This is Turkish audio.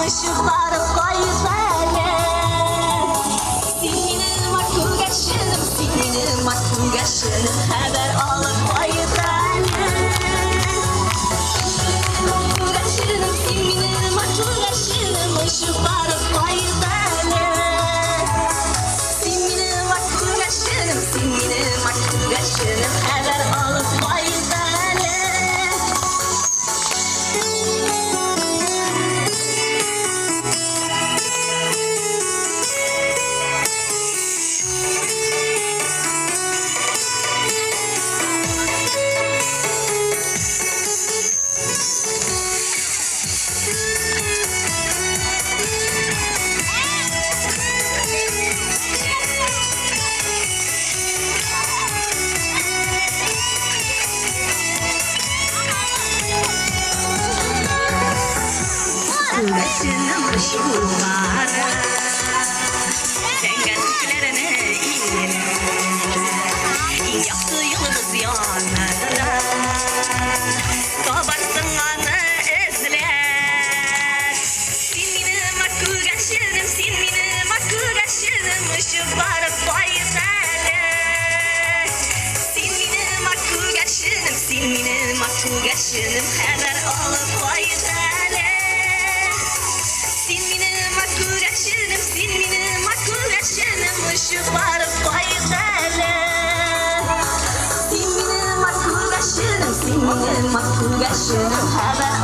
ışıkları koyuverin. Senin makul yaşını, senin makul yaşını haber alıp koyuverin. Makul yaşını, senin makul yaşını ışıkları koyuverin. Senin makul yaşını, senin makul yaşını haber alıp koyuverin. Başının ışıkları Cengetliklerine iğneler Yaktı yıldız yanlara Kabarsın anı ezler Senin makul yaşınım, senin makul yaşınım Işıkları koyuverin. Senin makul yaşınım, senin makul yaşınım Haber alıp koyuverin. Senin makul yaşınım, senin makul yaşınım ışıkları koyuverin. Senin makul yaşınım, senin makul yaşınım haber